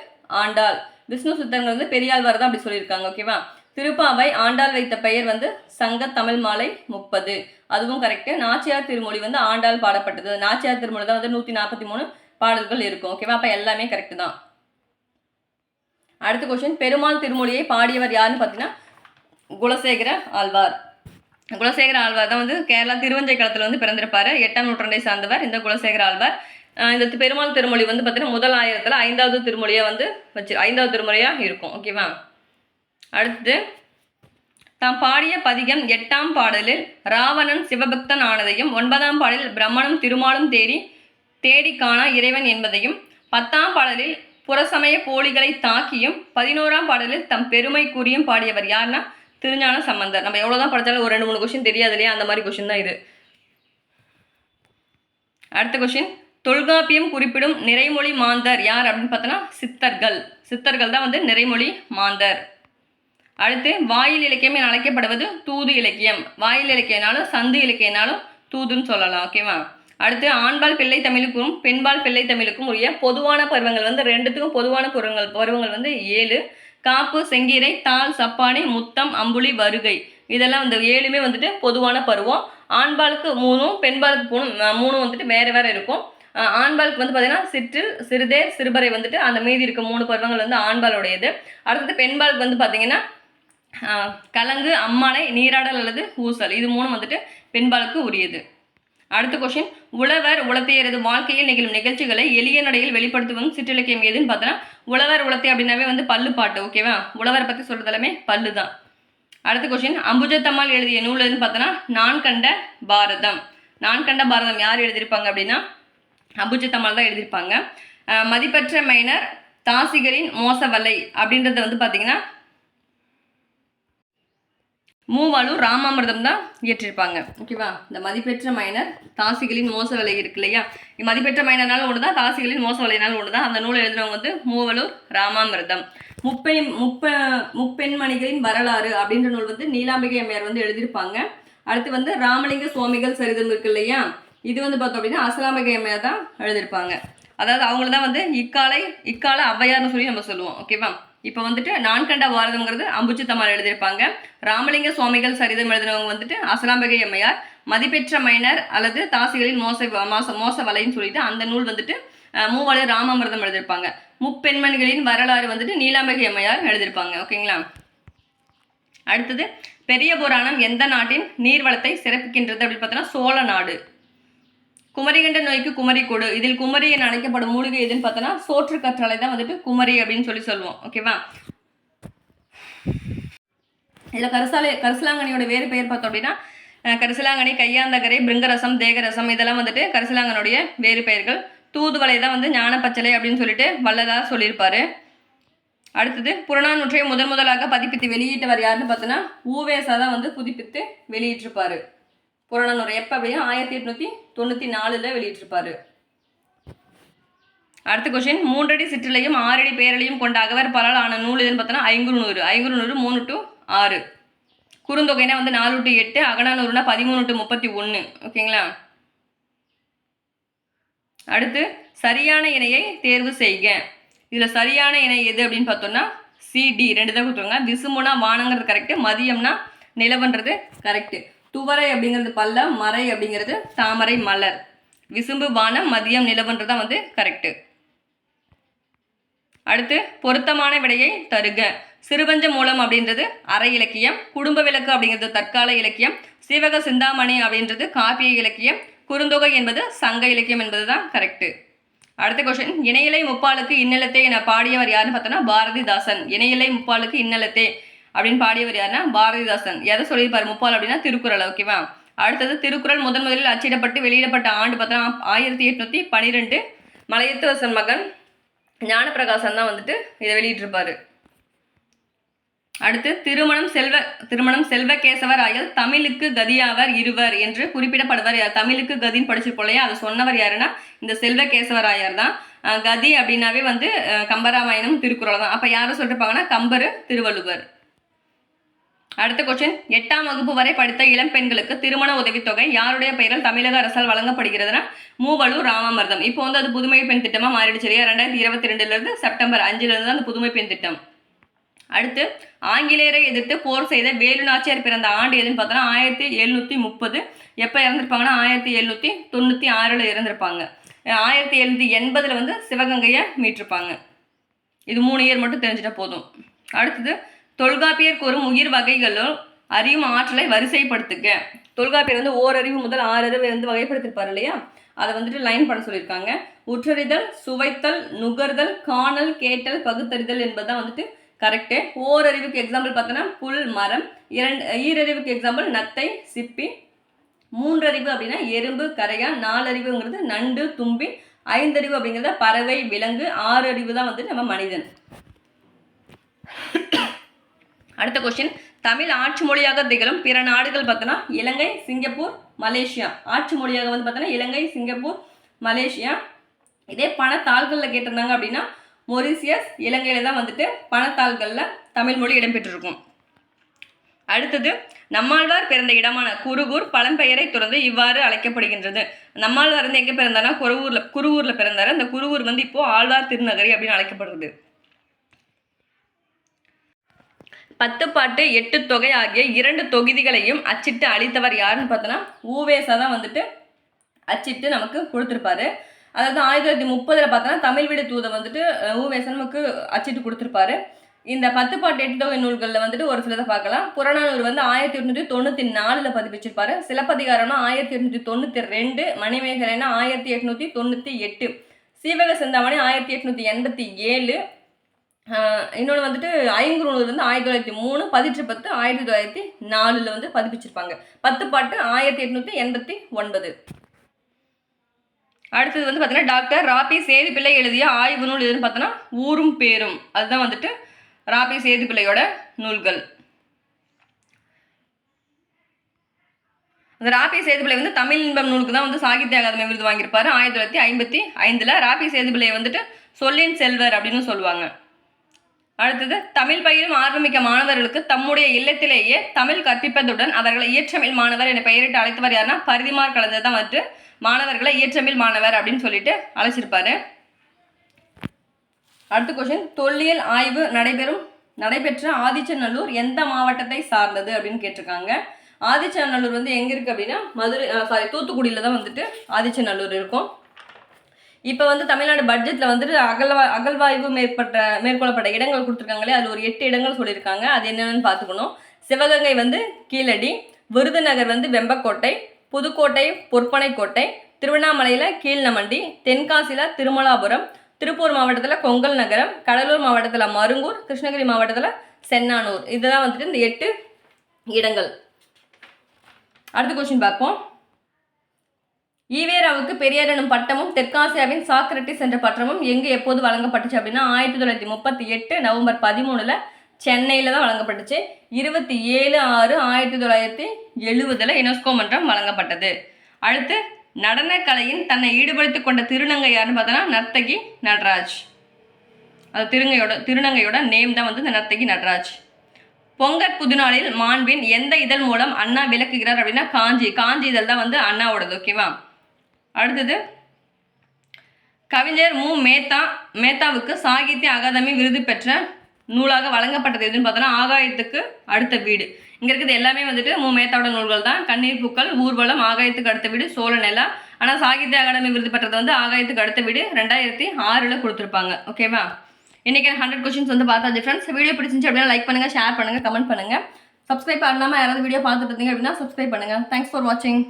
Speaker 1: ஆண்டாள். விஷ்ணு சுத்தர்கள் வந்து பெரியாழ்வார் தான் அப்படி சொல்லியிருக்காங்க. ஓகேவா? திருப்பாவை ஆண்டாள் வைத்த பெயர் வந்து சங்க தமிழ் மாலை 30. அதுவும் கரெக்டு. நாச்சியார் திருமொழி வந்து ஆண்டாள் பாடப்பட்டது. நாச்சியார் திருமொழி தான் வந்து 143 பாடல்கள் இருக்கும். ஓகேவா? அப்போ எல்லாமே கரெக்டு தான். அடுத்த கொஸ்டின். பெருமாள் திருமொழியை பாடியவர் யாருன்னு பார்த்தீங்கன்னா குலசேகர ஆழ்வார். குலசேகர ஆழ்வார் தான் வந்து கேரளா திருவஞ்சைக்களத்தில் வந்து பிறந்திருப்பார். 8ஆம் நூற்றாண்டை சார்ந்தவர் இந்த குலசேகர ஆழ்வார். இந்த பெருமாள் திருமொழி வந்து பார்த்தீங்கன்னா முதல் 1000ல் 5வது திருமொழியாக வந்து 5வது திருமுறையாக இருக்கும். ஓகேவா? அடுத்து தாம் பாடிய பதிகம் 8ஆம் பாடலில் ராவணன் சிவபக்தன் ஆனதையும் 9ஆம் பாடலில் பிரம்மனும் திருமாலும் தேடி காணா இறைவன் என்பதையும் 10ஆம் பாடலில் புறசமய போலிகளை தாக்கியும் 11ஆம் பாடலில் தம் பெருமை கூறியும் பாடியவர் யாருன்னா திருஞான சம்பந்தர். நம்ம எவ்வளோதான் படித்தாலும் ஒரு 2-3 கொஸ்டின் தெரியாது இல்லையா? அந்த மாதிரி கொஸ்டின் தான் இது. அடுத்த கொஸ்டின், தொல்காப்பியம் குறிப்பிடும் நிறைமொழி மாந்தர் யார் அப்படின்னு பார்த்தோன்னா சித்தர்கள். சித்தர்கள் தான் வந்து நிறைமொழி மாந்தர். அடுத்து, வாயில் இலக்கியம் என அழைக்கப்படுவது தூது இலக்கியம். வாயில் இலக்கியனாலும் சந்து இலக்கியனாலும் தூதுன்னு சொல்லலாம். ஓகேவா? அடுத்து, ஆண்பால் பிள்ளை தமிழுக்கும் பெண்பால் பிள்ளை தமிழுக்கும் உரிய பொதுவான பருவங்கள் வந்து ரெண்டுத்துக்கும் பொதுவான பருவங்கள் வந்து 7. காப்பு, செங்கீரை, தாள், சப்பானி, முத்தம், அம்புலி, வருகை, இதெல்லாம் இந்த 7மே வந்துட்டு பொதுவான பருவம். ஆண்பாலுக்கு 3ம் பெண்பாலுக்கு 3ம் வந்துட்டு வேறு வேறு இருக்கும். ஆண்பாலுக்கு வந்து பார்த்தீங்கன்னா சிற்றில், சிறுதேர், சிறுபறை வந்துட்டு அந்த மீதி இருக்க 3 பருவங்கள் வந்து ஆண்பாலுடையது. அடுத்தது பெண்பாலுக்கு வந்து பார்த்தீங்கன்னா கலங்கு, அம்மானை, நீராடல் அல்லது ஊசல், இது 3 வந்துட்டு பெண்பாலுக்கு உரியது. அடுத்த கொஸ்டின், உழவர் உலத்தையரது வாழ்க்கையில் நிகழும் நிகழ்ச்சிகளை எளிய நடையில் வெளிப்படுத்துவதும் சிற்றிலக்கியம் எதுன்னு பார்த்தோன்னா உழவர் உலத்தை அப்படின்னாவே வந்து பல்லு பாட்டு. ஓகேவா? உழவரை பற்றி சொல்கிறது எல்லாமே பல்லு தான். அடுத்த கொஸ்டின், அம்புஜத்தம்மாள் எழுதிய நூல் எதுன்னு பார்த்தோன்னா நான் கண்ட பாரதம். நான் கண்ட பாரதம் யார் எழுதியிருப்பாங்க அப்படின்னா அம்புஜத்தம்மாள் தான் எழுதியிருப்பாங்க. மதிப்பற்ற மைனர் தாசிகளின் மோசவலை அப்படின்றத வந்து பார்த்தீங்கன்னா மூவாளூர் ராமாமிர்தம் தான் இயற்றிருப்பாங்க. ஓகேவா? இந்த மதிப்பெற்ற மைனர் தாசிகளின் மோசவலை இருக்கு இல்லையா, மதிப்பெற்ற மைனர்னாலும் ஒன்று தான், தாசிகளின் மோசவலைனாலும் ஒன்று தான். அந்த நூலை எழுதினவங்க வந்து மூவலூர் ராமாமிர்தம். முப்பெண்மணிகளின் வரலாறு அப்படின்ற நூல் வந்து நீலாம்பிகை அம்மையார் வந்து எழுதியிருப்பாங்க. அடுத்து வந்து ராமலிங்க சுவாமிகள் சரிதம் இருக்கு இல்லையா, இது வந்து பார்த்தோம் அப்படின்னா அசலாம்பிகை அம்மையார் தான் எழுதியிருப்பாங்க. அதாவது அவங்கள தான் வந்து இக்கால ஔவையார்னு சொல்லி நம்ம சொல்லுவோம். ஓகேவா? இப்போ வந்துட்டு நான் கண்ட பாரதம்ங்கிறது அம்புஜத்தம்மாள் எழுதியிருப்பாங்க. ராமலிங்க சுவாமிகள் சரிதம் எழுதினவங்க வந்துட்டு அசலாம்பிகை அம்மையார். மதிப்பெற்ற மைனர் அல்லது தாசிகளின் மோச வலைன்னு சொல்லிட்டு அந்த நூல் வந்துட்டு மூவாளூர் ராமாமிர்தம் எழுதியிருப்பாங்க. முப்பெண்மணிகளின் வரலாறு வந்துட்டு நீலாம்பிகை அம்மையார் எழுதியிருப்பாங்க. ஓகேங்களா? அடுத்தது, பெரிய புராணம் எந்த நாட்டின் நீர்வளத்தை சிறப்பிக்கின்றது அப்படின்னு பார்த்தோன்னா சோழ நாடு. குமரிகண்ட நோய்க்கு குமரி கொடு, இதில் குமரி என அழைக்கப்படும் மூலிகை எதுன்னு பார்த்தோன்னா சோற்று கற்றாழை தான் வந்துட்டு குமரி அப்படின்னு சொல்லுவோம். ஓகேவா? இதில் கரிசலாங்கண்ணியோட வேறு பெயர் பார்த்தோம் அப்படின்னா கரிசலாங்கண்ணி, கையாந்தகரை, பிருங்கரசம், தேகரசம், இதெல்லாம் வந்துட்டு கரிசலாங்கனுடைய வேறு பெயர்கள். தூதுவளை தான் வந்து ஞானப்பச்சலை அப்படின்னு சொல்லிட்டு வள்ளலார் சொல்லியிருப்பாரு. அடுத்தது, புறநானூற்றை முதலாக பதிப்பித்து வெளியிட்டவர் யாருன்னு பார்த்தோன்னா ஊவேசா தான் வந்து புதுப்பித்து வெளியிட்டிருப்பாரு. புறநானூறு எப்போ அப்படின்னா 1894 வெளியிட்டிருப்பாரு. அடுத்த கொஸ்டின், 3 அடி சிற்றிலையும் 6 அடி பேரலையும் கொண்ட அகவர் பாலால் ஆன நூல் எதுன்னு பார்த்தோன்னா ஐங்குறுநூறு. 3 to 6. குறுந்தொகைனா வந்து 4 to 8, அகநானூறுனா 13 to 31. ஓகேங்களா? அடுத்து, சரியான இணையை தேர்வு செய்க. இதில் சரியான இணை எது அப்படின்னு பார்த்தோம்னா CD 2 தான் கொடுத்துருங்க. விசுமுனா வானங்கிறது கரெக்டு, மதியம்னா நிலவன்றது கரெக்டு. துவரை அப்படிங்கிறது பல்லம், மறை அப்படிங்கிறது தாமரை மலர். விசும்பு வானம், மதியம் நிலவன்றது தான் வந்து கரெக்டு. அடுத்து, பொருத்தமான விடையை தருக. சிறுவஞ்ச மூலம் அப்படின்றது அரை இலக்கியம், குடும்ப விளக்கு அப்படிங்கிறது தற்கால இலக்கியம், சீவக சிந்தாமணி அப்படின்றது காப்பிய இலக்கியம், குறுந்தொகை என்பது சங்க இலக்கியம் என்பது தான் கரெக்டு. அடுத்த கொஸ்டின், இணையிலை முப்பாலுக்கு இன்னலத்தே என பாடியவர் யாருன்னு பார்த்தோன்னா பாரதிதாசன். இணையிலை முப்பாலுக்கு இன்னலத்தே அப்படின்னு பாடியவர் யாருன்னா பாரதிதாசன். எதை சொல்லியிருப்பார் முப்பால் அப்படின்னா திருக்குறள். ஓகேவா? அடுத்தது, திருக்குறள் முதலில் அச்சிடப்பட்டு வெளியிடப்பட்ட ஆண்டு பார்த்தோன்னா 1812. மலையத்துவசன் மகன் ஞானப்பிரகாசன் தான் வந்துட்டு இதை வெளியிட்டிருப்பாரு. அடுத்து, திருமணம் செல்வகேசவர் ஆயல் தமிழுக்கு கதியாவர் இருவர் என்று குறிப்பிடப்படுவார் யார்? தமிழுக்கு கதின்னு படிச்சிருப்போம் இல்லையா, அதை சொன்னவர் யாருன்னா இந்த செல்வகேசவர் ஆயர் தான். கதி அப்படின்னாவே வந்து கம்பராமாயணம், திருக்குறள் தான். அப்போ யாரை சொல்லிருப்பாங்கன்னா கம்பர், திருவள்ளுவர். அடுத்த கொஸ்டின், 8ஆம் வகுப்பு வரை படித்த இளம் பெண்களுக்கு திருமண உதவித்தொகை யாருடைய பெயரில் தமிழக அரசால் வழங்கப்படுகிறதுனா மூவலூர் ராமாமிர்தம். இப்போ வந்து அது புதுமை பெண் திட்டமாக மாறிடுச்சு இல்லையா, 2022 செப்டம்பர் 5 அந்த புதுமை பெண் திட்டம். அடுத்து, ஆங்கிலேயரை எதிர்த்து போர் செய்த வேலு நாச்சியார் பிறந்த ஆண்டு எதுன்னு பார்த்தோன்னா 1730. எப்போ இறந்துருப்பாங்கன்னா 1796 இறந்துருப்பாங்க. 1780 வந்து சிவகங்கையை மீட்டிருப்பாங்க. இது 3 இயர் மட்டும் தெரிஞ்சிட்டா போதும். அடுத்தது, தொல்காப்பியர் கூறும் உயிர் வகைகளும் அறியும் ஆற்றலை வரிசைப்படுத்துக. தொல்காப்பியர் வந்து ஓரறிவு முதல் 6 அறிவை வந்து வகைப்படுத்திருப்பார் இல்லையா, அதை வந்துட்டு லைன் பண்ண சொல்லியிருக்காங்க. உற்றறிதல், சுவைத்தல், நுகர்தல், காணல், கேட்டல், பகுத்தறிதல் என்பதுதான் வந்துட்டு கரெக்டு. ஓரறிவுக்கு எக்ஸாம்பிள் பார்த்தோன்னா புல், மரம். ஈரறிவுக்கு எக்ஸாம்பிள் நத்தை, சிப்பி. 3 அறிவு அப்படின்னா எறும்பு, கரையான். 4 அறிவுங்கிறது நண்டு, தும்பி. 5 அறிவு அப்படிங்கிறத பறவை, விலங்கு. 6 அறிவு தான் வந்து நம்ம மனிதன். அடுத்த கொஸ்டின், தமிழ் ஆட்சி மொழியாக திகழும் பிற நாடுகள் பார்த்தோன்னா இலங்கை, சிங்கப்பூர், மலேசியா. ஆட்சி மொழியாக வந்து பார்த்தோன்னா இலங்கை, சிங்கப்பூர், மலேசியா. இதே பணத்தாள்களில் கேட்டிருந்தாங்க அப்படின்னா மொரிசியஸ், இலங்கையில் தான் வந்துட்டு பணத்தாள்களில் தமிழ் மொழி இடம்பெற்றிருக்கும். அடுத்தது நம்மாழ்வார் பிறந்த இடமான குருகூர் பழம்பெயரை தொடர்ந்து இவ்வாறு அழைக்கப்படுகின்றது. நம்மாழ்வார் வந்து எங்கே பிறந்தாருன்னா குருவூரில் பிறந்தார். அந்த குருவூர் வந்து இப்போ ஆழ்வார் திருநகரி அப்படின்னு அழைக்கப்படுறது. 10 பாட்டு 8 தொகை ஆகிய 2 தொகுதிகளையும் அச்சிட்டு அளித்தவர் யாருன்னு பார்த்தோன்னா ஊவேசா தான் வந்துட்டு அச்சிட்டு நமக்கு கொடுத்துருப்பாரு. அதாவது 1930 பார்த்தோன்னா தமிழ் வீடு தூதை வந்துட்டு ஊவேசா நமக்கு அச்சிட்டு கொடுத்துருப்பாரு. இந்த 10 பாட்டு 8 தொகை நூல்களில் வந்துட்டு ஒரு சிலதை பார்க்கலாம். புறநானூறு வந்து 1894 பதிப்பிச்சிருப்பாரு. சிலப்பதிகாரம்னா 1892, மணிமேகலைனா 1898, சீவக சிந்தாமணி 1887, இன்னொன்று வந்துட்டு ஐங்குறுநூறு வந்து 1903, பதிற்று 10 1904 வந்து பதிப்பிச்சிருப்பாங்க. 10 பாட்டு 1889. அடுத்தது வந்து பார்த்தீங்கன்னா டாக்டர் ராபி சேதுப்பிள்ளை எழுதிய ஆய்வு நூல் எதுன்னு பார்த்தோன்னா ஊரும் பேரும். அதுதான் வந்துட்டு ராபி சேதுப்பிள்ளையோட நூல்கள். அந்த ராபி சேதுப்பிள்ளை வந்து தமிழ் இன்பம் நூலுக்கு தான் வந்து சாகித்ய அகாதமி விருது வாங்கியிருப்பாரு 1955. ராபி சேதுப்பிள்ளையை வந்துட்டு சொல்லின் செல்வர் அப்படின்னு சொல்லுவாங்க. அடுத்தது தமிழ் பயிலும் ஆர்வமிக்க மாணவர்களுக்கு தம்முடைய இல்லத்திலேயே தமிழ் கற்பிப்பதுடன் அவர்களை இயற்றமிழ் மாணவர் என பெயரிட்டு அழைத்தவர் யாருன்னா பரிதிமார் கலைஞர் தான் வந்துட்டு மாணவர்களை இயற்றமிழ் மாணவர் அப்படின்னு சொல்லிட்டு அழைச்சிருப்பாரு. அடுத்த கொஸ்டின், தொல்லியல் ஆய்வு நடைபெற்ற ஆதிச்சநல்லூர் எந்த மாவட்டத்தை சார்ந்தது அப்படின்னு கேட்டிருக்காங்க. ஆதிச்சநல்லூர் வந்து எங்கே இருக்குது அப்படின்னா தூத்துக்குடியில் தான் வந்துட்டு ஆதிச்சநல்லூர் இருக்கும். இப்போ வந்து தமிழ்நாடு பட்ஜெட்டில் வந்துட்டு அகழ்வாய்வு மேற்கொள்ளப்பட்ட இடங்கள் கொடுத்துருக்காங்களே, அதில் ஒரு 8 இடங்கள் சொல்லியிருக்காங்க. அது என்னென்னு பார்த்துக்கணும். சிவகங்கை வந்து கீழடி, விருதுநகர் வந்து வெம்பக்கோட்டை, புதுக்கோட்டை பொற்பனைக்கோட்டை, திருவண்ணாமலையில் கீழ்நமண்டி, தென்காசியில் திருமலாபுரம், திருப்பூர் மாவட்டத்தில் கொங்கல் நகரம், கடலூர் மாவட்டத்தில் மருங்கூர், கிருஷ்ணகிரி மாவட்டத்தில் சென்னானூர். இதெல்லாம் வந்துட்டு இந்த 8 இடங்கள். அடுத்த கொஸ்டின் பார்ப்போம். ஈவேராவுக்கு பெரியார் எனும் பட்டமும் தெற்காசியாவின் சாக்ரட்டிஸ் என்ற பட்டமும் எங்கு எப்போது வழங்கப்பட்டுச்சு அப்படின்னா 1938 நவம்பர் 13 சென்னையில் தான் வழங்கப்பட்டுச்சு. 27/6/1970 யுனெஸ்கோ மன்றம் வழங்கப்பட்டது. அடுத்து நடனக்கலையின் தன்னை ஈடுபடுத்திக் கொண்ட திருநங்கை யாருன்னு பார்த்தோன்னா நர்த்தகி நடராஜ். அது திருநங்கையோட நேம் தான் வந்து இந்த நர்த்தகி நடராஜ். பொங்கற் புதுநாளில் மாண்பின் எந்த இதழ் மூலம் அண்ணா விளக்குகிறார் அப்படின்னா காஞ்சி இதழ் தான் வந்து அண்ணாவோடது. ஓகேவா. அடுத்தது கவிஞர் மேத்தாவுக்கு சாகித்ய அகாதமி விருது பெற்ற நூலாக வழங்கப்பட்டது எதுன்னு பார்த்தோன்னா ஆகாயத்துக்கு அடுத்த வீடு. இங்கே இருக்கிறது எல்லாமே வந்துட்டு மேத்தாவோட நூல்கள் தான். கண்ணீர் பூக்கள், ஊர்வலம், ஆகாயத்துக்கு அடுத்த வீடு, சோழநிலா. ஆனால் சாகித்ய அகாடமி விருது பெற்றது வந்து ஆகாயத்துக்கு அடுத்த வீடு 2006 கொடுத்துருப்பாங்க. ஓகேவா. இன்றைக்கி 100 கொஸ்டின்ஸ் வந்து பார்த்தாச்சு ஃப்ரெண்ட்ஸ். வீடியோ பிடிச்சிருந்துச்சு அப்படின்னா லைக் பண்ணுங்கள், ஷேர் பண்ணுங்கள், கமெண்ட் பண்ணுங்கள். சப்ஸ்கிரைப் பண்ணாமல் யாராவது வீடியோ பார்த்துட்டு இருந்தீங்க அப்படின்னா சப்ஸ்கிரைப் பண்ணுங்கள். தேங்க்ஸ் ஃபார் வாட்சிங்.